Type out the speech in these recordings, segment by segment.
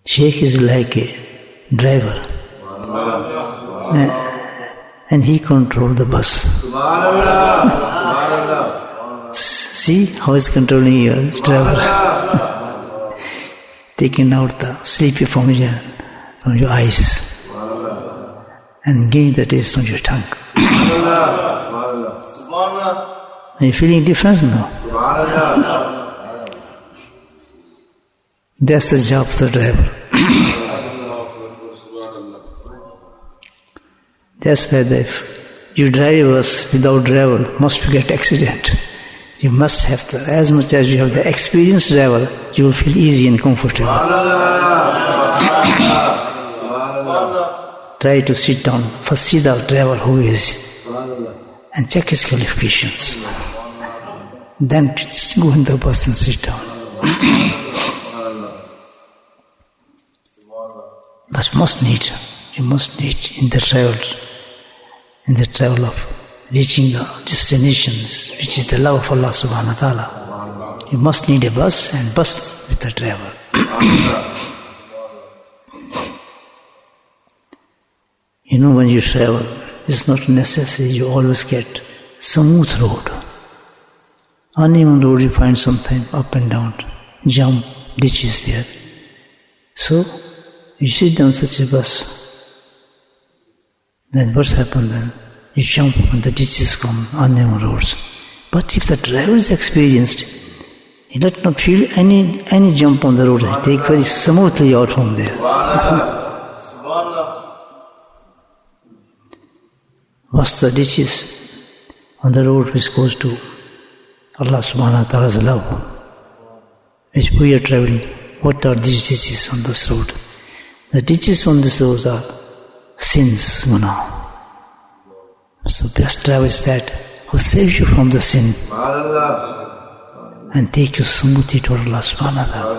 Sheikh is like a driver. And he controlled the bus. See how he's controlling your driver. Taking out the sleepy from your eyes and giving the taste on your tongue. Are you feeling difference now? That's the job of the driver. That's why if you drive a bus without driver, must get accident. You must have as much as you have the experienced driver, you will feel easy and comfortable. Try to sit down. First see the driver who is and check his qualifications. Then go in the bus and sit down. But you must need in the travel of reaching the destinations, which is the love of Allah subhanahu wa ta'ala. You must need a bus and bus with a driver. When you travel, it's not necessary you always get smooth road. Uneven road you find sometimes up and down, jump, ditches there. So, you sit down such a bus, then what's happened then? You jump when the ditches come, uneven roads. But if the driver is experienced, he does not feel any jump on the road. He take very smoothly out from there. What's the ditches on the road which goes to Allah subhanahu wa ta'ala's love, which we are traveling? What are these ditches on this road? The ditches on this road are sins, guna. So best driver is that who saves you from the sin and take you smoothly to Allah subhanahu wa ta'ala.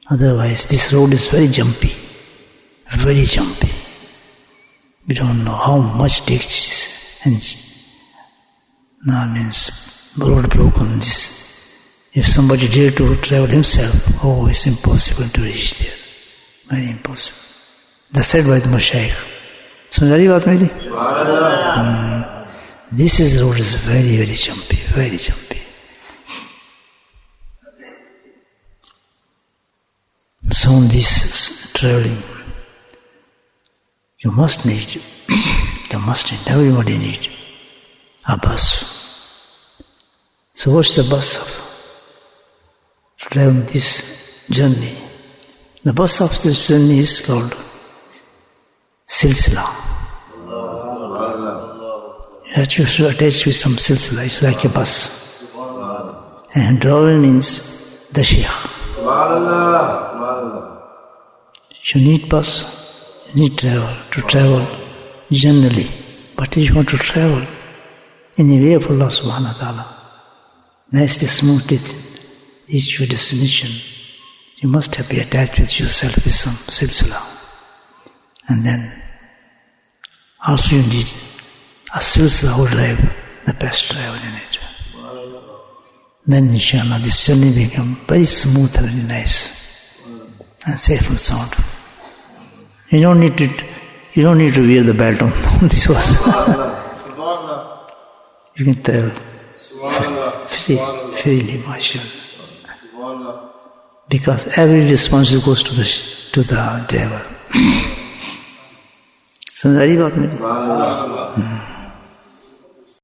Otherwise, this road is very jumpy. Very jumpy. We don't know how much ditches and roadblock on this. If somebody dare to travel himself, it's impossible to reach there. Very impossible. That's said by the Mashaykh. This road is very, very jumpy, very jumpy. So on this traveling, everybody needs a bus. So what's the bus of traveling this journey? The bus of this journey is called silsila. You should attach with some silsila. It's like a bus. And driver means the sheikh. You need bus, you need driver to travel generally. But if you want to travel in the way of Allah subhanahu wa ta'ala, nicely, smoothly reach your destination, you must have be attached with yourself with some silsila. And then also you need a silsila who drive the best driver in it. Then inshallah this journey become very smooth and very nice and safe and sound. You don't need to wear the belt on this horse. You can travel freely, mashallah. Because every responsibility goes to the driver. समझ आ रही बात मेरी?